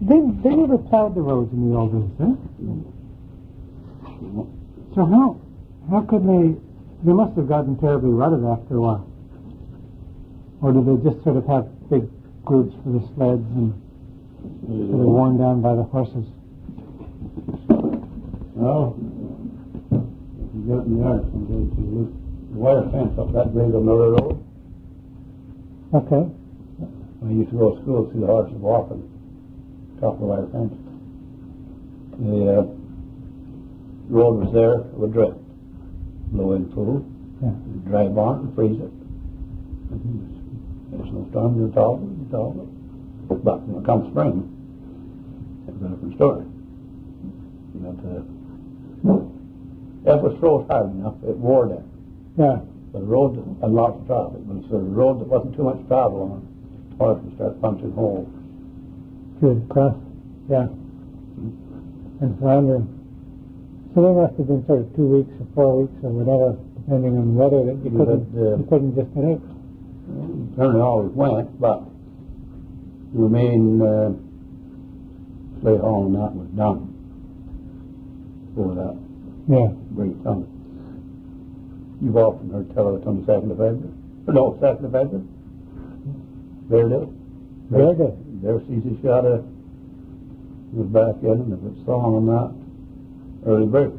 They never plowed the roads in the old days, huh? So how could they must have gotten terribly rutted after a while. Or did they just sort of have big groups for the sleds and sort of worn down by the horses? Well, you go in the yard someday to look the wire fence up that grade on the road. Okay. I used to go to school to see the horses walking top of the wire fence. The road was there, it would drift. Blow in full, drive on and freeze it. There's no storm, you talk it. But when it comes spring, it's a different story. But if it was froze hard enough, it wore down. Yeah. The road had lots of traffic, but it's a road that wasn't too much travel on. Horses would start punching holes. Good cross. Yeah. And floundering. So there must have been sort of 2 weeks or 4 weeks or whatever, depending on the weather, that you couldn't just get out. Generally always went, but the main sleigh hauling that was done before that great summer. You've often heard tell of the 22nd of February. No, 2nd of February. There Cece Shada was back in, and it was song on that early bird.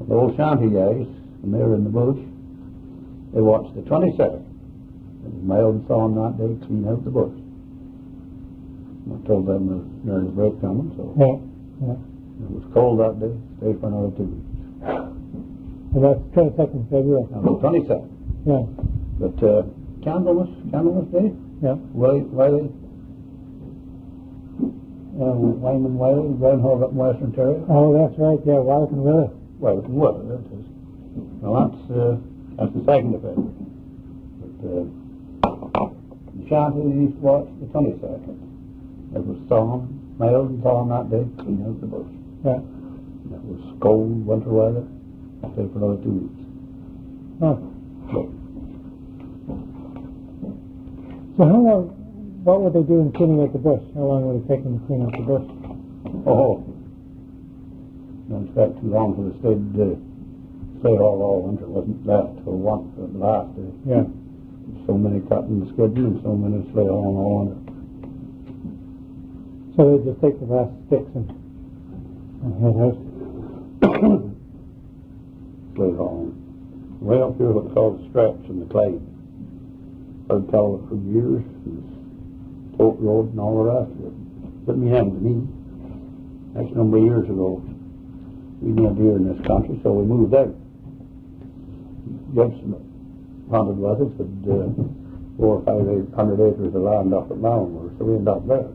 The old shanty guys, when they were in the bush, they watched the 22nd. It was mild and saw on that day, clean out the bush. I told them the early break coming, so it was cold that day, stay for another 2 weeks. And that's 22nd February. That was 22nd. Yeah. But Candlemas Day? Yeah. Wyman Wiley, groundhog up in Western Ontario. Oh, that's right, yeah, Wylie and Willie. Well, that is. Well, that's the 2nd of February. But the shanty used to watch the 22nd. It was storm, mild and calm that day, clean out the bush. Yeah. And it was cold winter weather. I'll stay for another 2 weeks. Oh. So how long, what were they doing cleaning out the bush? How long would it take them to clean out the bush? Oh, don't expect too long for the sleigh haul all winter. It wasn't left till once for the last day. Yeah. So many cutting and skidding and so many sleigh hauling all winter. So they just take the last sticks and head out. Sleigh hauling. Way up here what's called the stretch in the clay. I've tell it for years. Tote Road and all the rest of it. Put me hand to me. Next number of years ago, we didn't have deer in this country, so we moved out. Gibson hunted with us, had 400 or 500 acres of land up at Malmore, so we ended up there.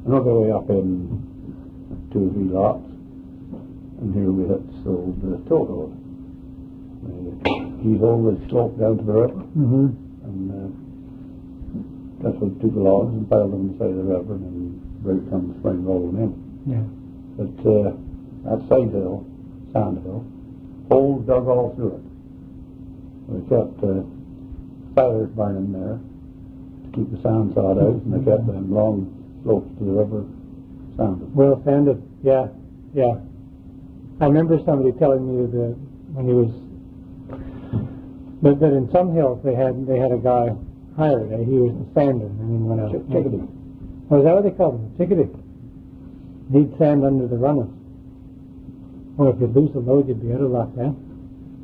Another way up in 2 or 3 lots, and here we had sold the Tote Road. He's always sloped down to the river. And that's what took the logs and piled them on the side of the river, and then right come the spring rolling in. Yeah. But that side hill, sand hill, holes dug all through it. We kept fires burning there to keep the sand sawed out, and they kept them long slopes to the river sanded. Well sanded, yeah. I remember somebody telling me that when he was that in some hills they had a guy hired. He was the sander, and then went out. Chickadee. Oh, is that what they called him? Chickadee. He'd sand under the runners. Well, if you'd lose the load, you'd be out of luck, eh?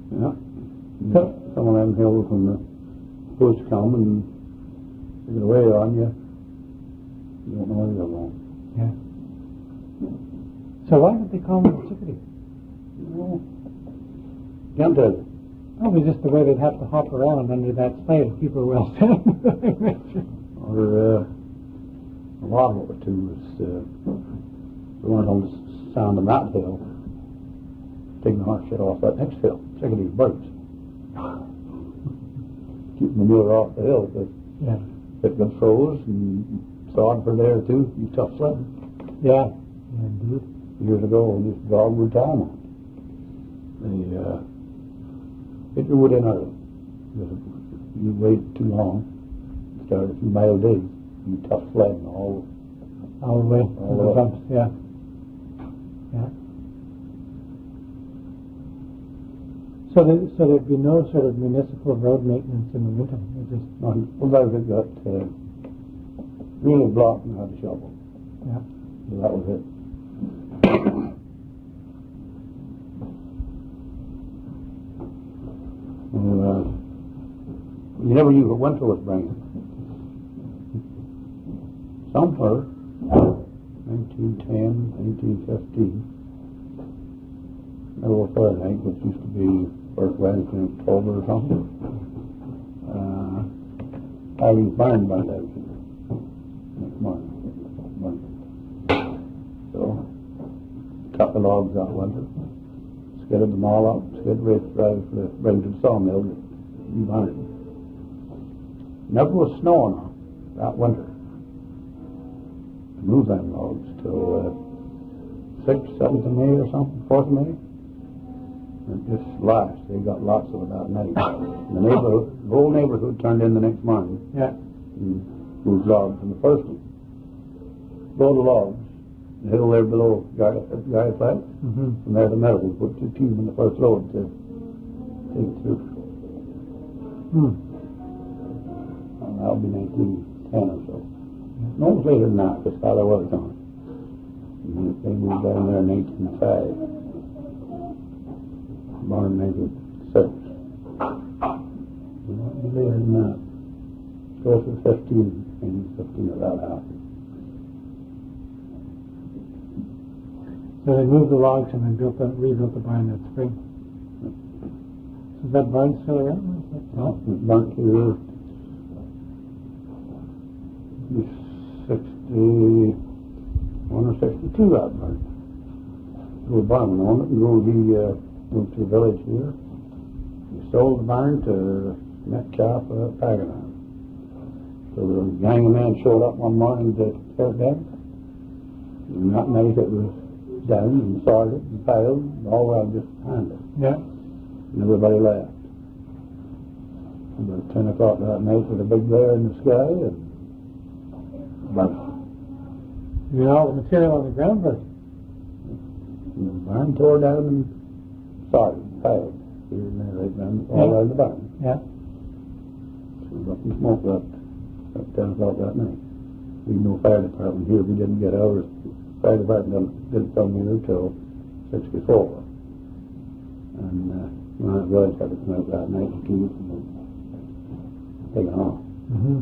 Yeah. So, some of them hills when the bush come and they get away on you, you don't know where you're going. Yeah. So why did they call him Chickadee? Well, can't tell you. Oh, it was just the way they'd have to hop around under that sleigh to keep her well fed. Or a lot of it too was we weren't on the sound on that hill, taking the hot shit off that next hill, Chickadee's birds. Keeping the manure off the hill, because it got froze and sawed for there too. You tough sledding. Yeah, indeed. Years ago, this dogwood time on. Get your wood in early. You wait too long, start a few mile days, you tough sledding all All the way to All the the way. bumps, yeah. Yeah. So there'd be no sort of municipal road maintenance in the winter. It just, Well, those that got really blocked and had to shovel. yeah. So that was it. You never knew what winter was bringing. Somewhere, 1910, 1915, middle of Fahrenheit, which used to be first Wednesday in October or something, I was burned by that next morning. So, cut the logs out winter, skidded them all up, skidded with bring to the sawmill, and burned them. Never was snowing on that winter. To move them logs till 6th, 7th of May or something, 4th of May. And it just lashed. They got lots of it that night. The neighborhood, the whole neighborhood turned in the next morning Yeah. and moved logs. And the first load of logs, the hill there below Guy Flat, Mm-hmm. from there to metal, we put 2 tubes in the first load to take it through. Hmm. And that'll be 1910 or so. No, it was later than that, because Father was on. And they moved down there in 1905. Born in 1906. It'll be later than that. Close to 1915 or that happened. So they moved the logs and then rebuilt the barn that spring. So is that barn still around? Well, it was burnt to 61 or 62 that burnt. The barn went on it, and we moved to the village here. We sold the barn to Metcalf at Paganon. So the gang of men showed up one morning to tear it down. And that night it was down and sorted and piled, and all well just behind it. Yeah. And everybody left. About 10 o'clock that night with a big glare in the sky, and burnt. You mean all the material on the ground burnt? And the barn tore down and sorted, piled. Here and there, right down, all around the barn. Yeah. So we got some smoke up at 10 o'clock that night. We had no fire department here. We didn't get ours. Fire department didn't come here till 64. And when I village had to come out that night and keep it and take it off. Mm-hmm.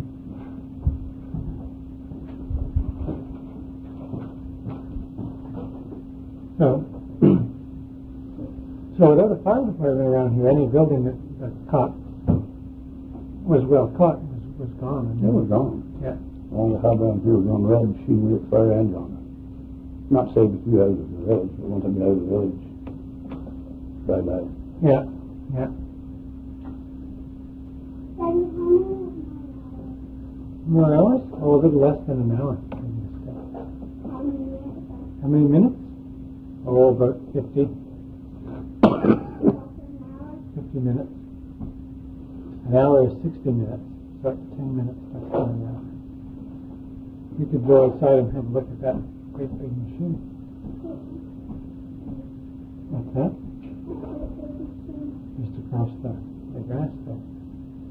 So without a fire department around here, any building that caught was well caught was gone. It was gone. Yeah. All the house around here was on red, shooting with fire and on it. Not saved a few houses in the village, but once I get out of the village, bye-bye. Yeah. Yeah. More hours? Oh, a little less than an hour. How many minutes? Oh, about 50. 50 minutes. An hour is 60 minutes. So 10 minutes, that's an hour. You could go outside and have a look at that great big machine. What's that? Just across the grass there.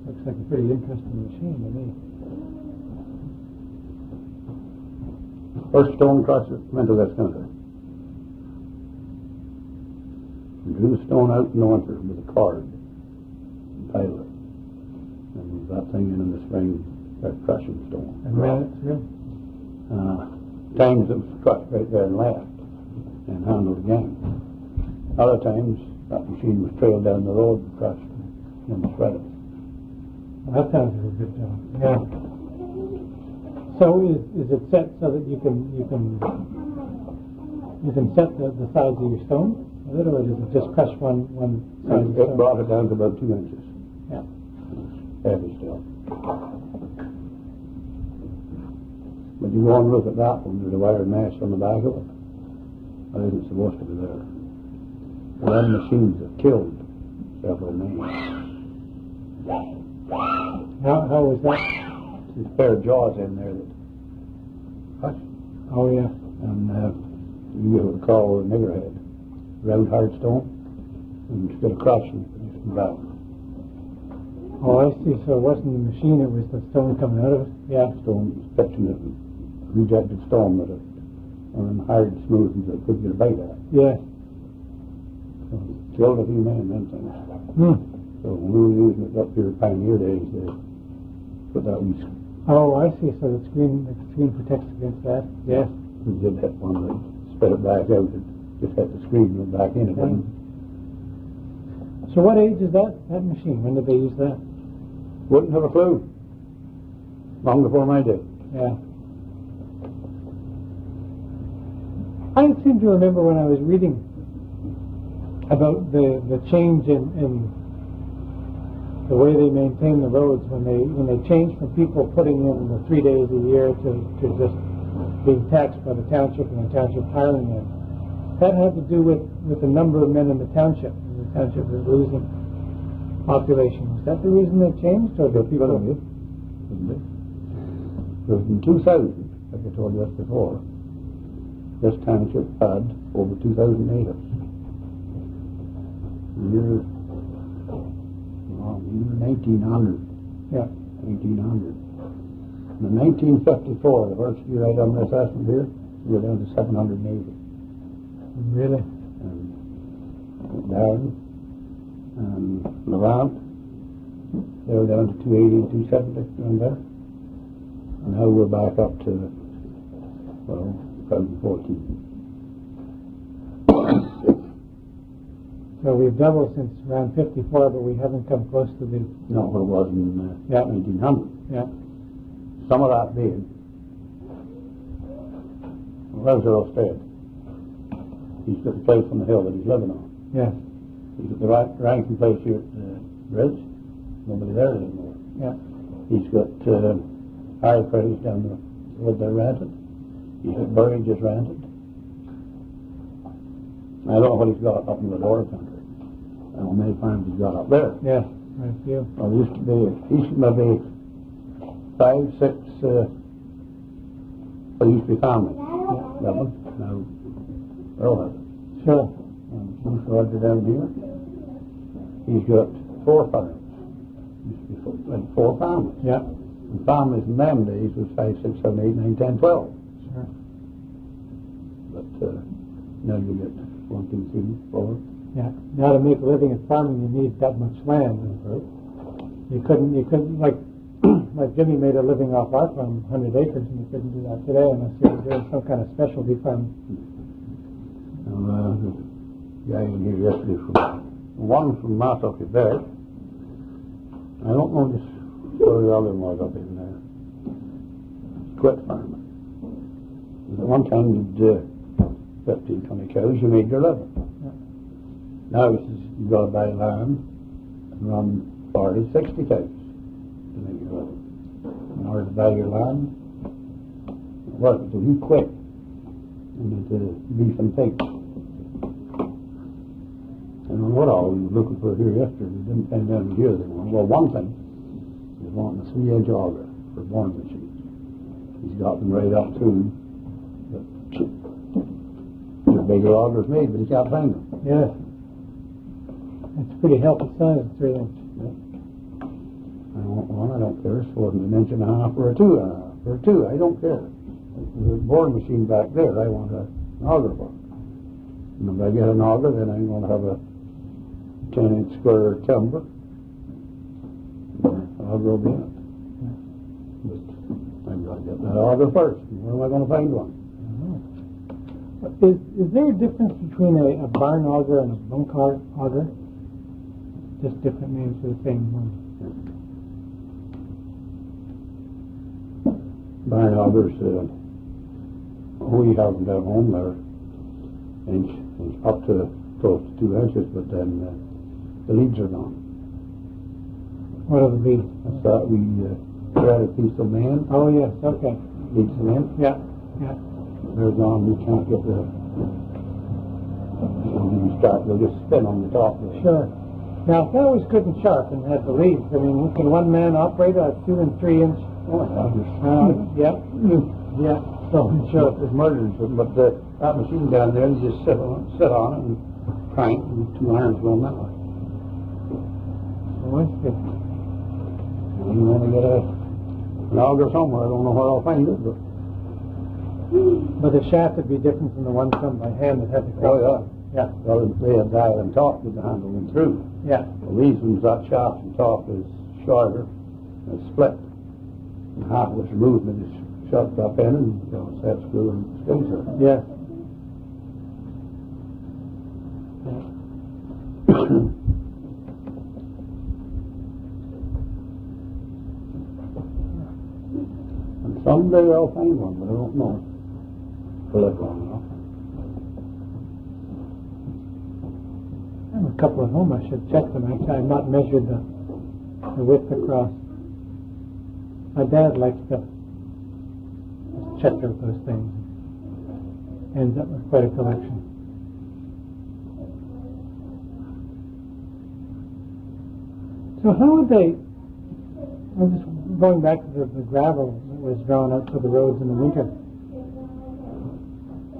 Looks like a pretty interesting machine to me. First stone crusher went to this country. And drew the stone out in the winter with a cord and piled it. And with that thing in the spring, that crushing stone. And ran it through. Times it was crushed right there and left and handled again. Other times that machine was trailed down the road and crushed and shredded. Well, that sounds like a good job. Yeah. So is it set so that you can set the size of your stone with it, or does it just crush one size of It stone? brought it down to about 2 inches. Yeah. Heavy still. But you go and look at that one, there's a wire mesh on the back of it. That isn't supposed to be there. Well, them machines have killed several men. How was that? There's a pair of jaws in there that, hush, Oh, yeah. And you give it a call with a niggerhead, round hard stone, and instead of crossing, it's back. Oh, I see. So it wasn't the machine, it was the stone coming out of it? Yeah. Stone, fetching it, rejected stone that it, and hard, smooth, and it couldn't get a bite at. Yeah. So killed a few men and things. So when we were using it up here Pioneer days, they put that wee. Oh, I see. So the screen protects against that. Yes. We did hit one that spread it back out. It just hit the screen and went back in again. So what age is that machine? When did they use that? Wouldn't have a clue. Long before my day. Yeah. I seem to remember when I was reading about the change in the way they maintain the roads when they changed from people putting in the 3 days a year to just being taxed by the township and the township hiring them. That had to do with the number of men in the township. The township was losing population. Was that the reason they changed, or did people? It was in 2000, like I told you just before. This township had over 2,000 natives. Year 1900. Yeah. 1800. In 1954, the first year I done this estimate here, we were down to 780. Really? And Darren and Levant, they were down to 280, 270 around there. And now we're back up to, well, 2014. So we've doubled since around 54, but we haven't come close to the... No, what it was in 1900. Yeah. Some of that being Roosevelt Stead. He's got the place on the hill that he's living on. Yeah. He's got the ranking place here at the bridge. Nobody there anymore. Yeah. He's got high praise down the road there rented. He's got Burridge rented. I don't know what he's got up in the Dora country. I don't know how many farms he's got up there. Yeah, right, few. Well, there used to be, maybe 5, 6, there used to be families. That one. Now, Earl has it. Sure. And Bruce Roger down here, he's got 4 farms. Used to be 4 families. Yeah. And families in them days was 5, 6, 7, 8, 9, 10, 12. Sure. But now you get 1, 2, 3, 4. Yeah. Now to make a living at farming, you need that much land. Right. You couldn't like like Jimmy made a living off our farm, 100 acres, and you couldn't do that today unless you were doing some kind of specialty farm. Now, the guy in here yesterday one from Martha, Quebec. I don't know just where the other one was up in there. Quit farming. At one time you'd 15, 20 cows, you made your living. Yeah. Now he says you've got to buy land and run 40, 60 cows to make your living. In order to buy your land, work until you quit and into beef and pigs. And what all we were looking for here yesterday, we didn't find out here they want. Well, one thing is wanting a 3-inch auger for boring machines. He's got them right up through. There's bigger augers made, but he can't find them. Yes. It's a pretty healthy size, 3 inch. Yeah. I want one, I don't care. It's for an inch and a half or a 2.5 or a 2. I don't care. There's a boring machine back there. I want an auger for it. And if I get an auger, then I'm going to have a 10-inch square timber. Auger will be in it. But I've got to get that auger first. Where am I going to find one? Is there a difference between a barn auger and a bunk auger? Just different names for the same one. Barn augers, we have them down home. They're inch up to close to 2 inches, but then the leads are gone. What are the leads? That's that we thread a piece of man. Oh yes, okay. Leads them in. Yeah, yeah. They're gone. We can't get the. When you start, they'll just spin on the top. Sure. Now, if that was good and sharp and had the leads, I mean, can one man operate a 2 and 3 inch? Oh, Yeah, yeah. So Sure, it's murdering something, but that machine down there, you just sit on it and crank, and 2 irons going that way. Oh, I see. And you want to get an auger somewhere, I don't know where I'll find it, but... But the shaft would be different from the one done by hand that had the cross. Oh, Yeah. well, they had dial and top with the handle and through. Yeah. Well, these ones, that shaft and top is shorter, and it's split. And half of it's removed and it's shut up in and, set screw and stays there. Yeah. And someday I'll find one, but I don't know. For that long enough. I have a couple at home. I should check them. Actually, I've not measured the width across. My dad likes to just check out those things. Ends up with quite a collection. So how would they? I'm just going back to the gravel that was drawn out for the roads in the winter.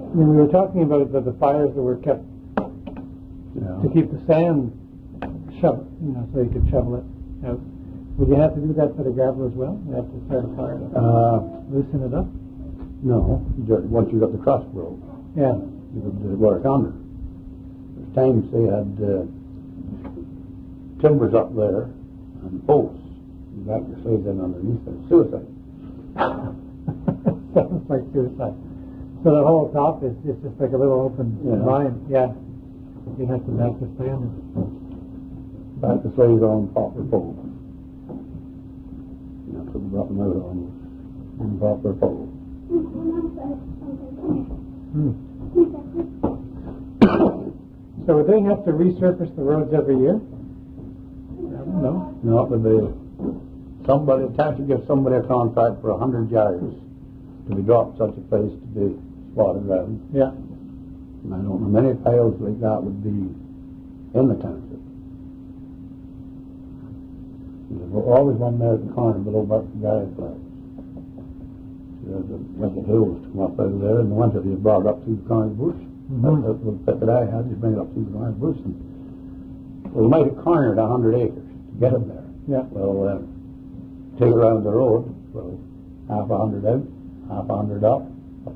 I mean, we were talking about the fires that were kept to keep the sand shovel, so you could shovel it out. Would you have to do that for the gravel as well? You have to start a fire to loosen it up? No, once you got the crust broke, Yeah. you could work under. There's times they had timbers up there and posts. You got your slaves in underneath it. Suicide. Sounds like suicide. So the whole top is just like a little open line. Yeah. You have to back the stand. Back the slaves on poplar pole. That's what we brought them out on poplar pole. So would they have to resurface the roads every year? I don't know. No, but somebody, the township gives somebody a contract for 100 yards to be dropped such a place to be spotted around. Yeah. And I don't know, many piles like that would be in the township. There's always one there at the corner below Barton Guy's place. There's a wicked hills to come up out of there, and the winter they brought it up through the corner bush. That's the pit that I had, just bring it up through the corner bush. And, well, they might have cornered 100 acres to get it there. Yeah. Well, take it around the road, well, half 100 out, half 100 up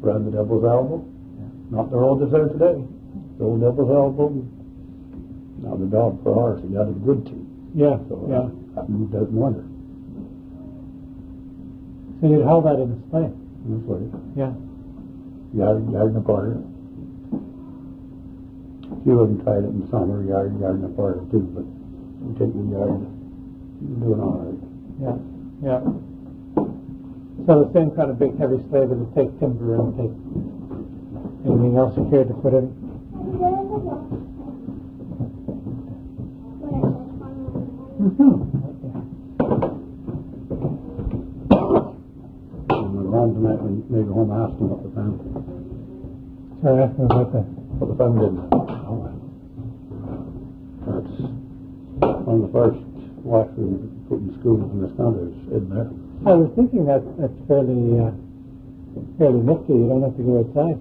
around the Devil's Elbow. Not the road that's there today. The old Devil's Elbow. Now the dog for horse, he got a good team. Yeah. So Yeah. that moved out in the winter. So you'd haul that in a sleigh. That's right. Yeah. Yard and a quarter. A few of them tried it in the summer, yard and a quarter too, but you take the yard, you're doing all right. Yeah. Yeah. So the same kind of big heavy sleigh that would take timber and take anything else you cared to put in. And we're home tonight and maybe home asking what the family, Sorry, ask me about that. what the family did. That's one of the first washrooms put in schools in this country is in there. I was thinking that's fairly nifty. You don't have to go outside.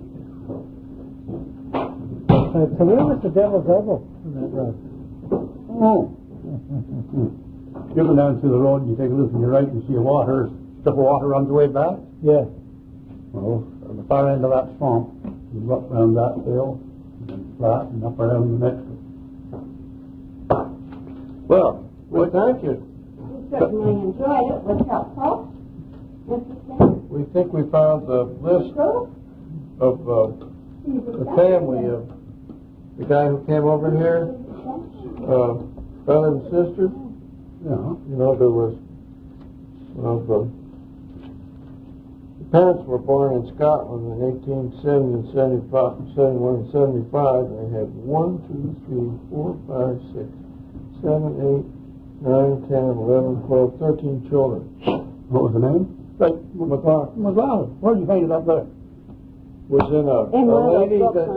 So where was the Devil's Elbow on that road? Oh. You go down through the road and you take a look on your right and see a strip of water runs away back. Yeah. Well, at the far end of that swamp, you go up around that hill and flat and up around the next one. Well, thank you. We certainly enjoyed it. Was helpful. Interesting. We think we found the list of the family of the guy who came over here, brother and sister. Yeah. You know, there was, the parents were born in Scotland in 1870 and 75, 71 and 75. They had 1, 2, 3, 4, 5, 6, 7, 8, 9, 10, 11, 12, 13 children. What was the name? Right, McLeod. Where'd you find it up there? Was in a lady that,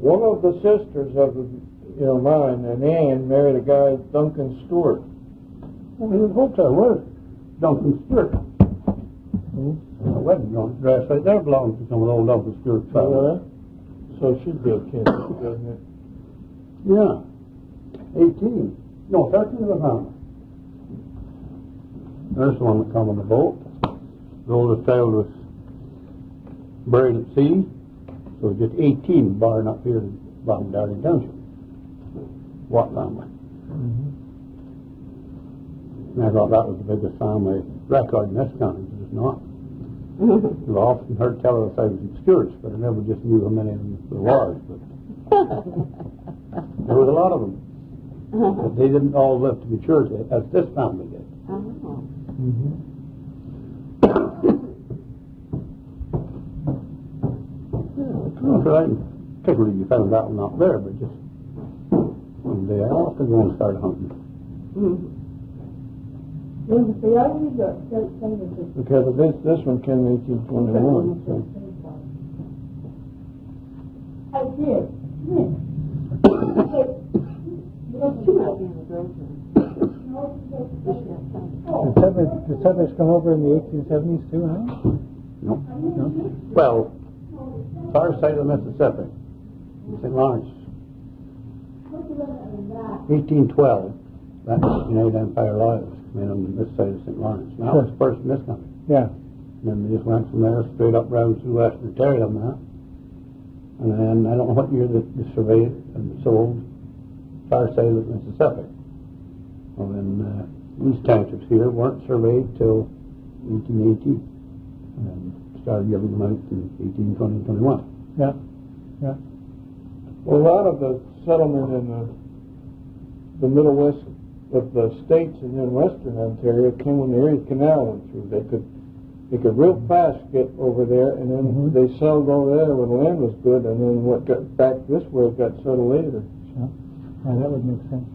one of the sisters of mine, and Ann, married a guy, Duncan Stewart. Well, he was hotel. Where? Duncan Stewart. The wedding joint dress right there belongs to some of the old Uncle Stewart's family. So it should be a campus, doesn't it? Yeah. 18. No, 13 of the family. There's the one that come on the boat. The oldest child was buried at sea. So just 18 barring up here in bottom Darby Township. What family? And I thought that was the biggest family record in this county, but it's not. I've often heard tell of the thousands of Stewarts, but I never just knew how many of them there was. But there was a lot of them. But they didn't all live to maturity, as this family did. Oh. So I particularly you found that one out there, but just one day I also go and start hunting. Because this one came in 1821. So. I did. The settlers come over in the 1870s too, huh? No. Well, far side of the Mississippi, St. Lawrence. 1812, that's the United Empire Lives, on this side of St. Lawrence. Now it's first in this country. Yeah. And then they just went from there straight up round through Western Ontario now. And then I don't know what year they surveyed and sold far side of the Mississippi. Well, then these townships here weren't surveyed till 1880 and started giving them out in 1820 and 21. Yeah. Yeah. Well, a lot of the settlement in the middle west of the states and then western Ontario came when the Erie Canal went through. They could real fast get over there, and then they settled over there when the land was good, and then what got back this way got settled later. Sure. Yeah, that would make sense.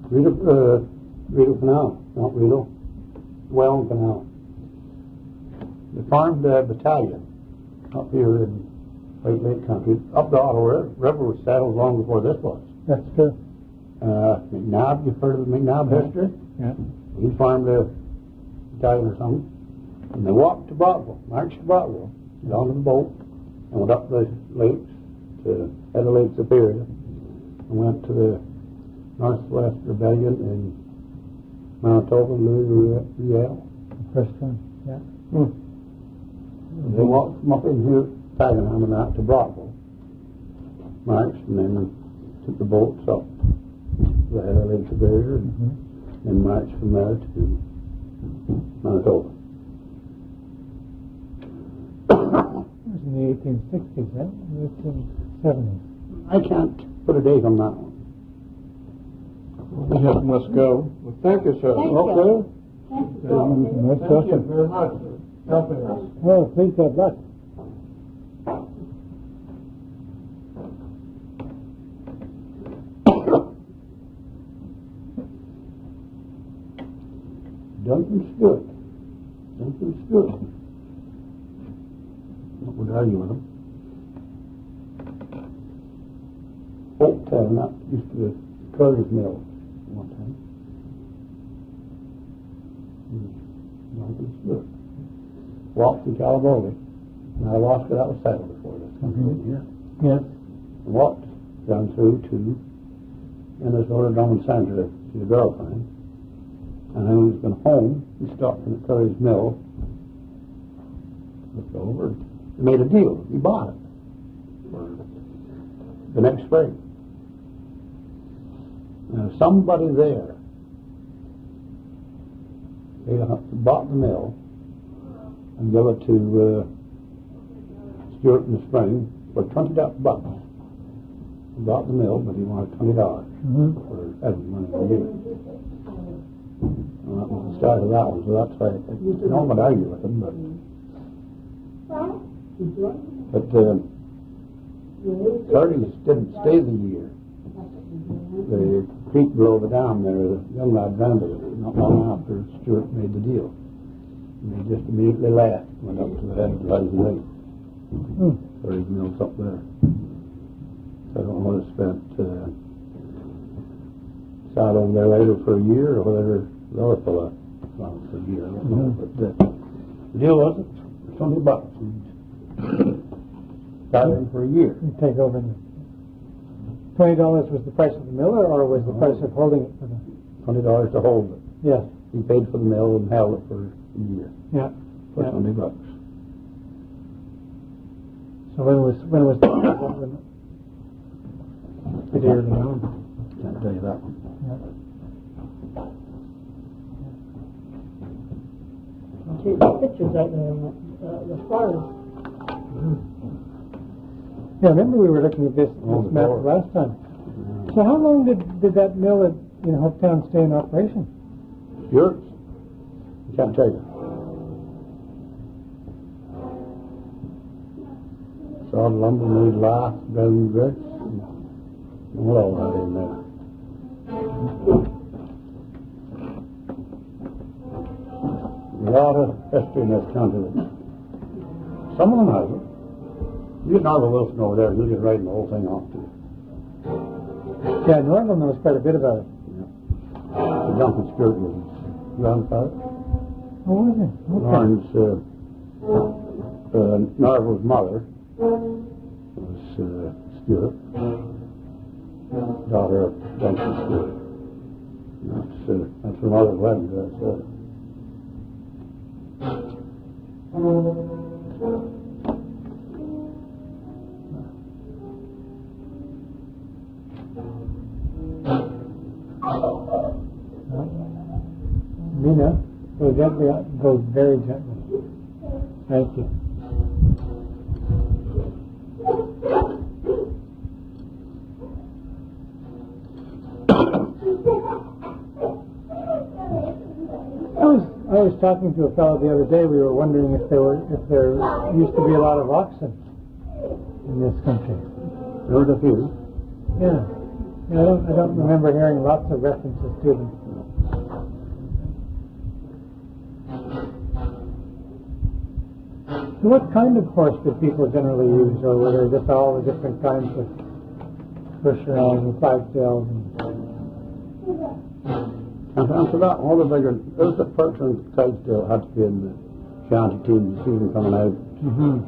Rideau Canal, not Rideau, Welland Canal. The farmed battalion up here in White Lake Country, up the Ottawa River was settled long before this was. That's true. McNabb, you've heard of the McNabb history? Yeah. He farmed a battalion or something, and they walked to Brockville, marched to Brockville, got on the boat, and went up the lakes to head of Lake Superior, and went to the Northwest Rebellion in Manitoba, Louis Riel. First one. Yeah. They walked from up in here, Paganham and that, to Brockville, marched, and then took the boats up the head of Lake Superior, and marched from there to Manitoba. It was in the 1860s, then? 1870s. I can't put a date on that one. We just must go. Well, thank you, sir. Thank you. Okay. Thank you. Thank you very much for helping us. Oh, please have luck. Duncan Stewart. What would argue with him? Oaktown, that used to be Curry's Mill one time. Duncan Stewart. Walked to California. Now, Alaska, that was settled before this country here. Yes. Walked down through to Minnesota, Drummond Center, to the girlfriend. And when he was going home, he stopped in at Curry's Mill, looked over, and made a deal. He bought it for the next spring. Now, somebody there bought the mill and gave it to Stewart in the spring for $20. He bought the mill, but he wanted $20 for having money to give it. Well, that was the start of that one, so that's why I don't want to argue with him, but Curry's didn't stay the year. The creek below the dam there, the young lad drowned it not long after Stewart made the deal. And they just immediately left, went up to the head of the Rising Lake. Curry's mill's up there. So I don't know whether spent sat over there later for a year, or whether the other fella long for a year, I don't know, but the deal was it for $20. Got in for a year. You take over the $20 was the price of the miller, or was the price of holding it for the? $20 to hold it. Yes. He paid for the mill and held it for a year Yeah. for Yeah. $20. So when was pretty early on? Can't tell you that one. Yeah. See, the pictures out there, the flowers. Yeah, I remember we were looking at this Oh, map Lord. last time. So how long did that mill in Hopetown stay in operation? Yours? I can't tell you. Saw lumber made lath, brown bricks, and what all that in there. A lot of history in this country. Some of them has it. You get Norval Wilson over there, he'll just writing the whole thing off to you. Yeah, Norval knows quite a bit about it. The Duncan Stewart was his grandfather. Oh, was it? Okay. Norval's mother was Stewart, daughter of Duncan Stewart. That's her mother's wedding dress. Mina, go gently, go very gently. Thank you. I was talking to a fellow the other day. We were wondering if there used to be a lot of oxen in this country. There was a few. Yeah. I don't remember hearing lots of references to them. So what kind of horse did people generally use, or were there just all the different kinds of Bushrang and Clydesdales? And after that, all the bigger, those that Perks and Clydesdale had to be in the shanty team, the season coming out. Mm-hmm.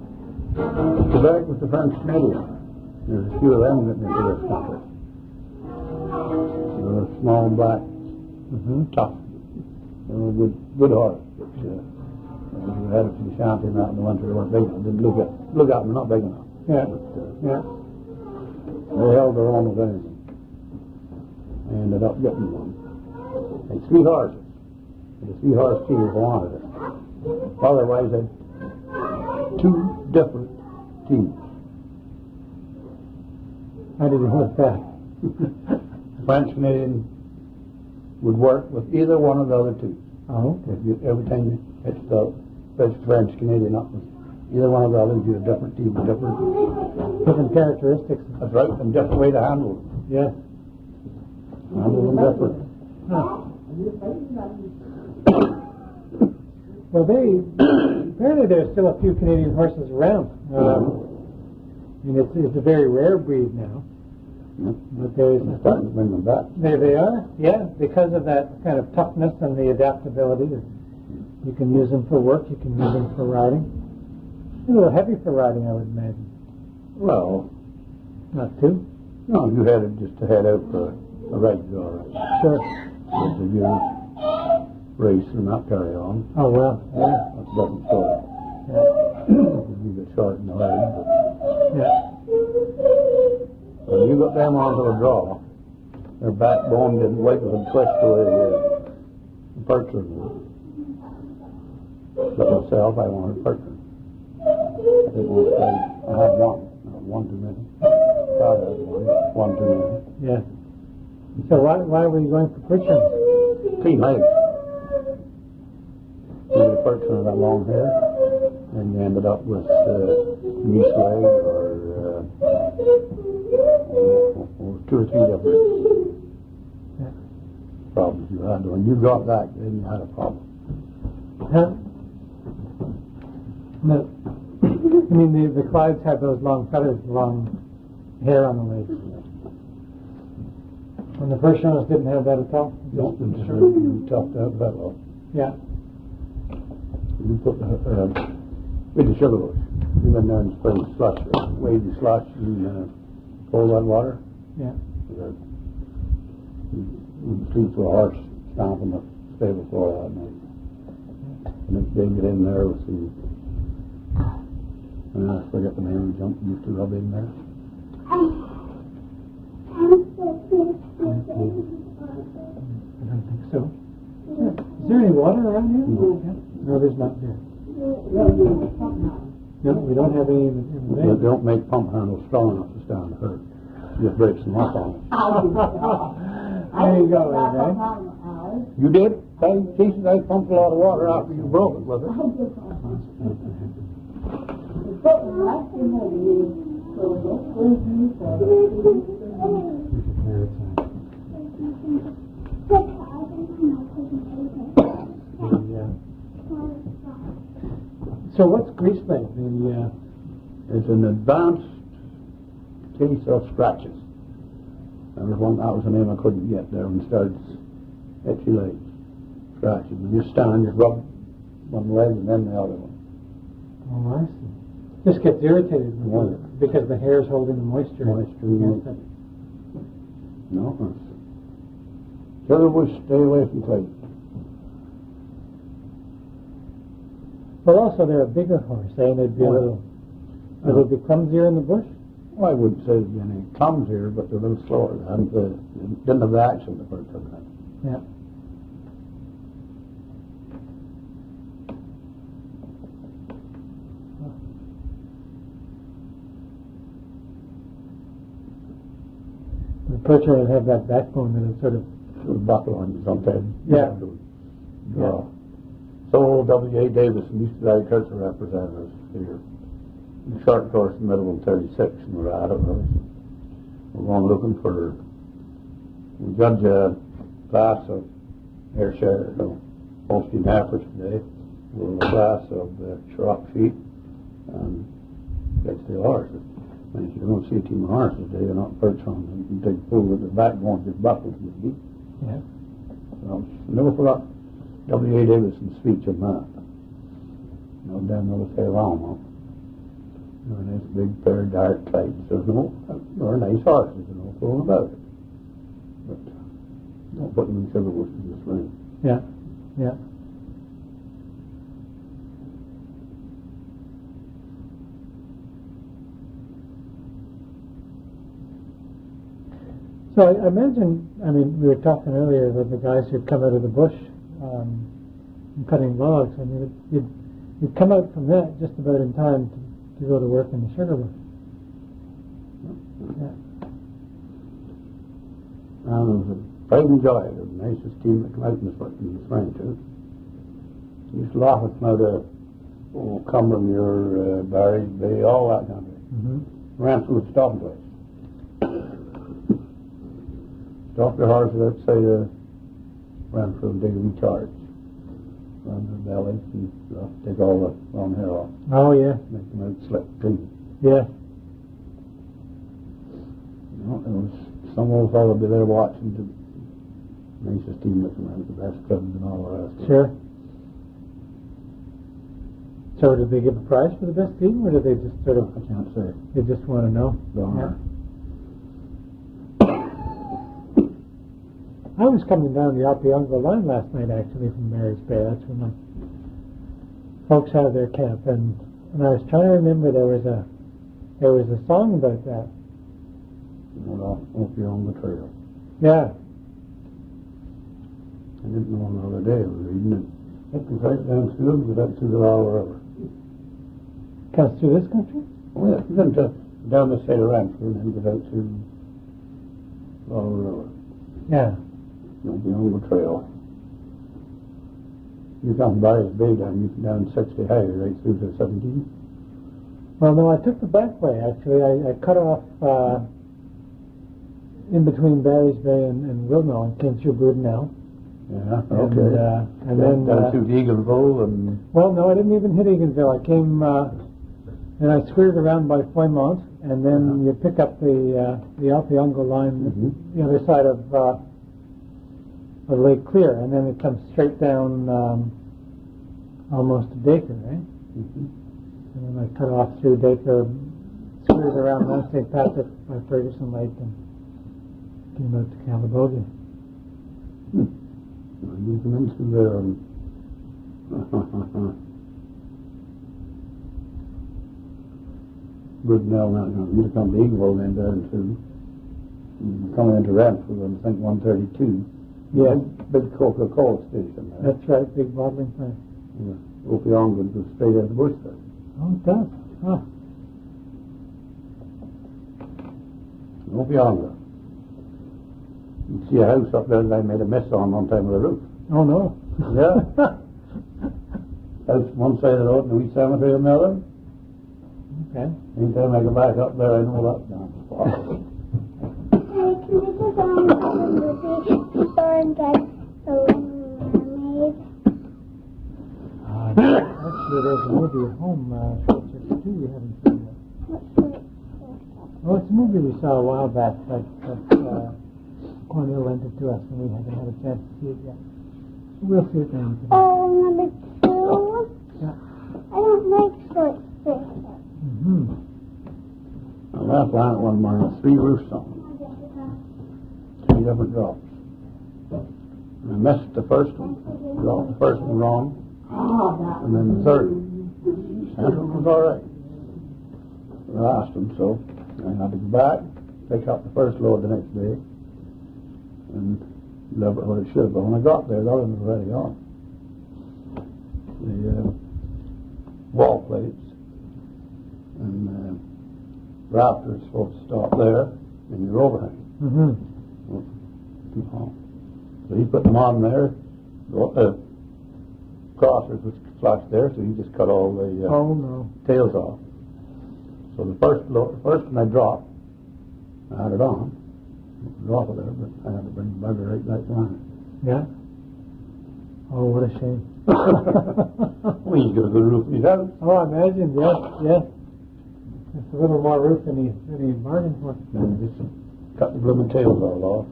Quebec was the French Canadian. There's a few of them getting into this country. They were small, black, tough. They were good horse. But, we had it to the shanty and that in the winter. They weren't big enough. Didn't look at them, not big enough. Yeah. But, Yeah. they held their own with anything. I ended up getting one. And 3 horses. The 3 horse team wanted it. Otherwise, they had 2 different teams. I didn't know that. French Canadian would work with either one of the other 2. Oh, okay. Every time you pitch the French Canadian up with either one of the others, you had a different team, Different characteristics. That's right, and different way to handle them. Yes. Handle them different. Huh. Well, apparently there's still a few Canadian horses around. I mean, it's a very rare breed now. Yeah. But there's I'm starting to bring them back. There they are, yeah, because of that kind of toughness and the adaptability. You can use them for work, you can use them for riding. A little heavy for riding, I would imagine. Well, Not too? no, you had it just to head out for a race, all right. Sure. But if you race and not carry on, Oh, well, yeah. that's a different story. Yeah. You get short in the leg, but Yeah. when you got them onto a draw, their backbone didn't wiggle and twist the way the Percher would. But myself, I wanted Percher. I didn't want to say, I had one. Not one too many. God had one too many. Yeah. So why were you going for Pritchard? 3 legs. You get a Percher with that long hair, and you ended up with goose leg or 2 or 3 different problems you had. When you got that, then you had a problem. Huh? No. I mean, the Clydes have those long feathers, long hair on the legs. And the first owners didn't have that at all? No, we toughed out that lot. Yeah. We put with the sugar bush. We went there and sprayed slush, wade the slush and pour that water. Yeah. The streets were harsh, stomping the stable floor that night. And next day get in there with some, I forget the name, jump used to rub in there. I don't think so. Yeah. Is there any water around here? No. Yeah. No, there's not there. No, we don't have any in the They bank. don't make pump handles strong enough to stand the hurt. Just breaks them off on it. There you go, Ray. You did? Jesus, I pumped a lot of water after you broke it with it. So what's grease lead? It's an advanced case of scratches. There was one, that was the name I couldn't get there when it started itchy legs. Scratches. And you stand, you rub one leg and then the other one. Oh, I see. Just gets irritated with Yeah. it because the hair is holding the moisture. against it. No, sugar bush, stay away from clay. But also they're a bigger horse, and they'd be a little, would they be clumsier in the bush? Well, I wouldn't say there'd be any clumsier, but they're a little slower. And didn't have the action the first time. Yeah. The percher will have that backbone that is sort of, It would buckle on you sometimes. Yeah. Yeah. So W.A. Davison used to be agricultural representatives here. The short course in the middle of 36, and we're at it. We're going looking for, we judge a class of Ayrshire, Holstein heifers today. We're in a class of Chirac sheep and Clydesdale horses. And if you don't see a team of horses today, they're not perched on the big pool with the backbone just buckles maybe. yeah. So, I never forgot W.A. Davison's speech on that. No damn never say wrong, huh? They're a nice big pair of dark tights. They're nice horses, there's no fool about it. But don't put them in sugar bushes in the spring. Yeah, yeah. So I imagine, I mean, we were talking earlier about the guys who'd come out of the bush and cutting logs, and you'd come out from that just about in time to go to work in the sugar bush. Yeah. And it was a pride and joy. It was the nicest team that came out in the spring, too. Used to laugh at them out of Cumbermere, Barry Bay, all that kind of thing. Mm-hmm. Ran through the stopping place. Stop your horses outside ran through and dig a recharge. Run their bellies and take all the long hair off. Oh, yeah, Make them out slick clean. yeah. You know, there was some old fellow be there watching the nicest team that came out, the best clubs and all the rest. Sure. So did they give a prize for the best team, or did they just sort of, I can't say. they just want to know? Darn. I was coming down the Opeongo line last night, actually, from Mary's Bay. That's where my folks have their camp, and I was trying to remember there was a song about that. Won't be on the trail. Yeah. I didn't know the other day I was reading it. It was right down through it, but that's through the Laurel River. Comes through this country? Oh yeah, it goes down the side of Ranford and then goes out to Laurel River. Yeah. Won't be on the trail. You come by his bay down, you can down 60 highway right through to 17. Well, no, I took the back way, actually. I cut off in between Barry's Bay and Wilno and came through Brudenell. Yeah, okay. And then down through Eagleville and... well, no, I didn't even hit Eganville. I came And I squared around by Foymont, and then you pick up the Alpiongo line, the other side of Lake Clear, and then it comes straight down almost to Dacre, right? And then I cut off through Dacre, squared around Mount St. Patrick by Ferguson Lake, and came out to Calabogie. You come in through there and good now, you come to Eagle then down to coming into Renfrew and I think 132. Yeah. Big Coca-Cola station there. That's right, big bottling plant. Yeah. Opiongo goes straight out of the bush there. Oh, it does? Huh. Opiongo. You see a house up there that I made a mess on one time with a roof. Oh, no. Yeah. House one side of the road in the wee cemetery of Melbourne. Okay. Anytime I go back up there, I know that's down the spot. Hey, can we just the store and get the mermaid? Actually, there's a movie at home, Shortchurch 2, you haven't seen yet. Oh, it's a movie we saw a while back, but Cornell lent it to us, and we haven't had a chance to see it yet. We'll see it then. Oh, number 2? Yeah. I don't like short fish. Now that plant one morning had 3 roofs on it. 3 different drops. And I missed the first one. Dropped the first one wrong. And then the third. Second one was all right. The last one, so I had to go back, pick up the first load the next day, and deliver what it should. But when I got there, the other one was already on. The wall plates and rafters supposed to stop there in your overhang. Too long. So he put them on there, crossers which flash there, so he just cut all the tails off. So the first one I dropped, I had it on, drop it there, but I had to bring the bugger right back down. Yeah? Oh, what a shame. Well, he's got a good roof in his house. Oh, I imagine, yes. Just a little more roof than he bargained for. And just cut the blooming tails all off.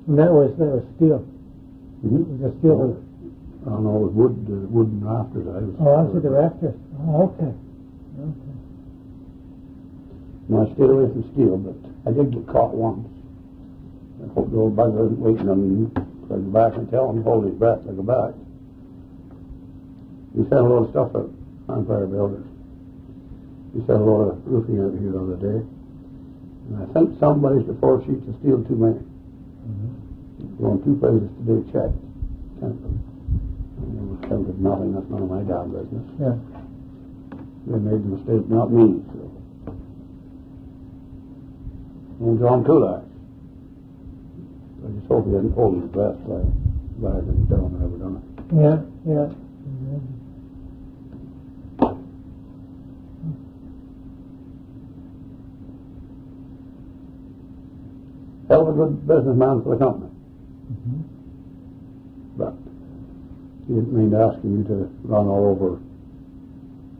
And that was steel. It was a steel roof. I don't know, it was wooden rafters. I see the rafters. Oh, okay. No, I stayed away from steel, but I did get caught once. I hope the old bugger isn't waiting on me. So I go back and tell him, hold his breath, I go back. We sent a lot of stuff out, Empire Builders. We sent a lot of roofing out here the other day. And I think somebody's the 4 sheets of steel too many. Going 2 places to do checks. It was counted nothing, that's none of my damn business. Yeah. They made the mistake, not me. So. Old John Kulak. I just hope he didn't hold his breath like I didn't tell him I ever done it. Yeah. Hell of a good businessman for the company. But he didn't mean to ask me to run all over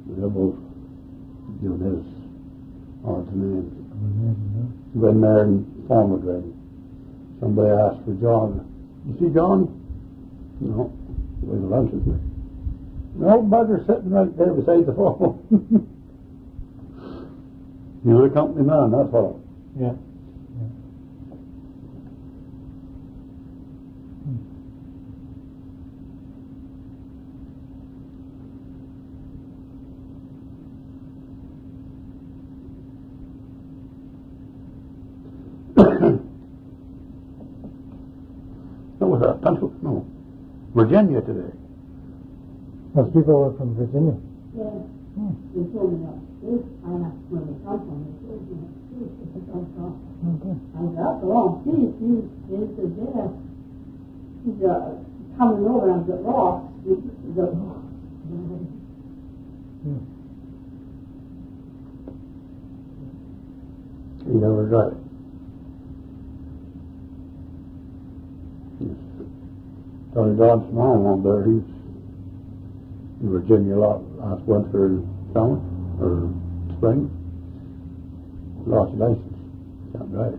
the double, his odds and ends. Been there and former ready. Somebody asked for John. You see John? No. He was lunch with me. No, bugger sitting right there beside the phone. You're a company man, that's all. Yeah. What was that? No. Virginia today. Those people were from Virginia. Yeah. They told me that. I asked where they come from. They told me that. Where they come from. Oh, good. I said, that's a long piece. He said, yeah. He's coming over and got lost. He never got it. Tony Dodson mom on there, he's in Virginia last winter and summer, or spring. Lost your license. Can't drive.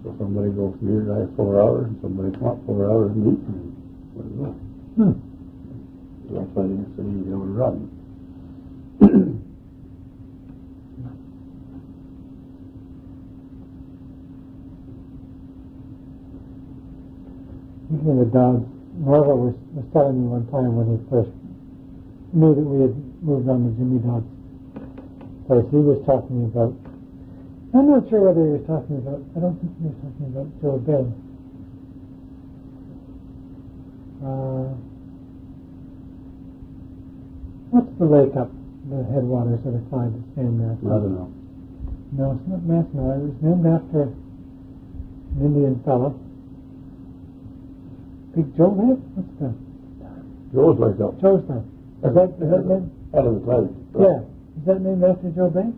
So somebody goes from here, drive 4 hours, and somebody come up 4 hours and eat, and where you go? So that's why they say you able to run. Speaking of the dogs, Marva was telling me one time when he first knew that we had moved on to Jimmy Dog's place, he was talking about, I'm not sure whether he was talking about, I don't think he was talking about Joe Bay. What's the lake up, the headwaters of the Clyde that's named there? I don't know. No, it's not Mackinac. It was named after an Indian fellow. Big Joe Lake? What's the... Joe's like up. Joe's Lake. Is that named? Out of the cloud. Yeah. Is that named after Joe Bay? I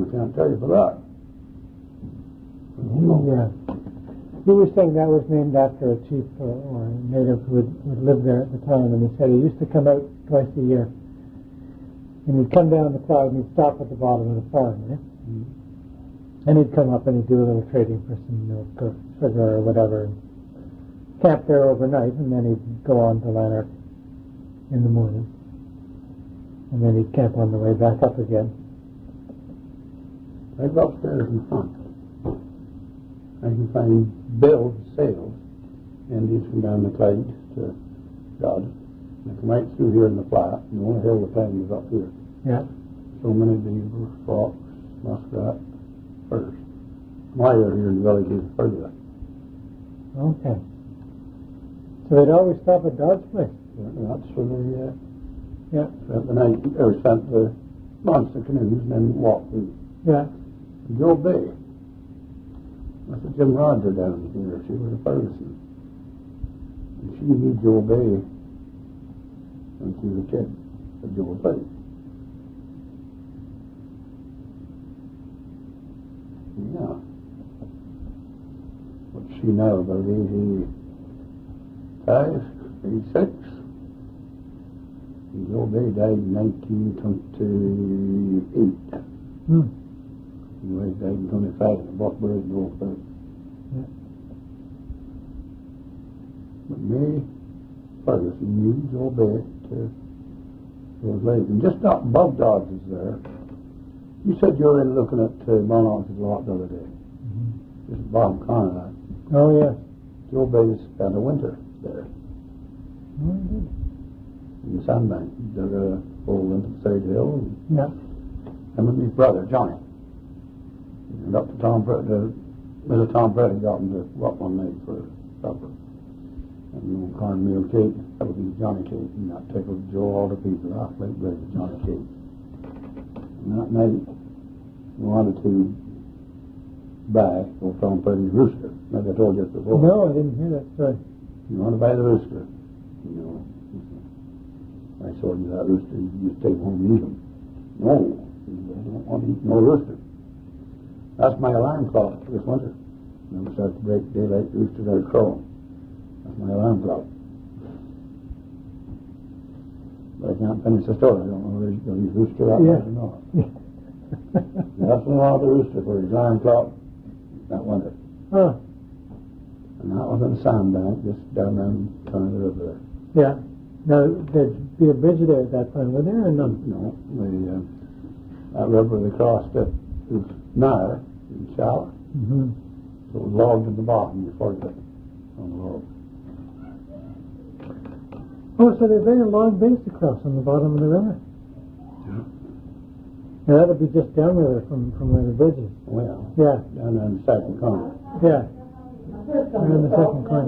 can't tell you for that. He was saying that was named after a chief or a native who had lived there at the time, and he said he used to come out twice a year. And he'd come down the cloud and he'd stop at the bottom of the farm, right? And he'd come up and he'd do a little trading for some milk or sugar or whatever, and camp there overnight, and then he'd go on to Lanark in the morning. And then he'd camp on the way back up again. I go upstairs and hunt. I can find bills, sales, Indians from down the Clyde to God. They come right through here in the flat, and the only hill the plain is up here. Yeah. So many beaver, fox, muskrat, first. Why they're here in the village is further. Okay. So they'd always stop at Dod's place? That's where they spent the night, or spent the months in canoes and then walked through. Yeah. Joe Bay. That's a Jim Rodger down here. She was a Ferguson. And she knew Joe Bay when she was a kid at Joe Bay. Yeah. What's she now? About 85, 86? And Joe Bay died in 1928. Anyway, he died in 25 in Buckbury and Joe Bay. Yeah. But May Ferguson knew Joe Bay to those ladies. And just up above Dodds is there. You said you were in looking at Monarch's lot the other day. Just bottom corner of that. Oh, yes. Joe Bay spent a winter there. Oh, he did. In the sandbank. He dug a hole into the side hill. And Yeah. him and his brother, Johnny. And up to Tom Petty. Mr. Tom Petty got him to go up one night for supper. And the old cornmeal cake, that was his Johnny cake. And that tickled Joe all to pieces. I like bread with Johnny cake. And that night, we wanted to buy old Tom Petty's rooster. Like I told you before. No, I didn't hear that story. You want to buy the rooster? You know, I sold you that rooster. You just take him home and eat him. No, I don't want to eat no rooster. That's my alarm clock this winter. When it starts to break daylight, the roosters are crowing. That's my alarm clock. But I can't finish the story. I don't know whether he's rooster that night or not. That's when I wanted the rooster for his alarm clock that winter. Huh. And that was in the sandbank, just down around the turn of the river there. Yeah. Now, there'd be a bridge there at that time, were there, or none? No, that river they crossed it was narrow and shallow. Mm-hmm. So it was logged at the bottom before you got on the log. Oh, so they're very long bays to cross on the bottom of the river. Yeah. Now, that would be just downriver from where the bridge is. Well, Yeah. down there in the second corner. Yeah. They're in the second corner.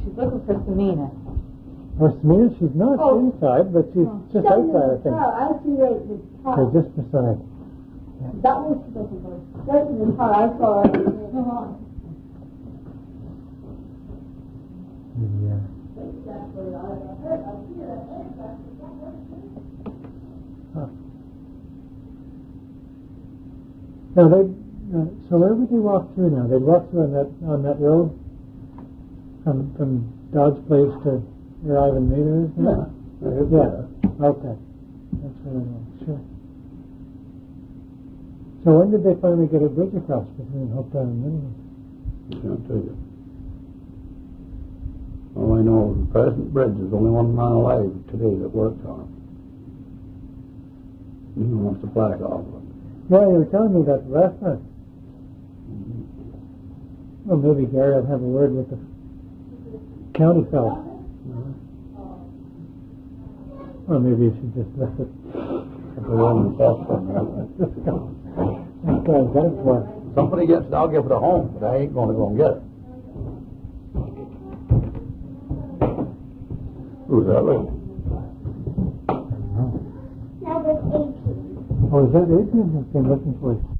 She's looking for Samina. Or Smina, she's not inside, but she's just outside, I think. I see right at the top. They're just beside. That was the looking for. Right in the car, I saw her. Yeah. Huh. Now, so where would would they walk through now? They'd walk through on that road from Dodge Place to where Ivan Mater is? Yeah. Okay. That's what I know. Sure. So when did they finally get a bridge across between Hopetown and Minnehaha? I can't tell you. All I know is the present bridge is only 1 mile alive today that works on it. He wants the plaque off of it. Yeah, you were telling me that last time. Well, maybe Gary will have a word with the county fellow. Or maybe you should just let it. This guy's got it for us. Somebody gets it, I'll give it a home, but I ain't going to go and get it. Who's that lady? That was 18. Oh, is that Adrian who's been looking for you?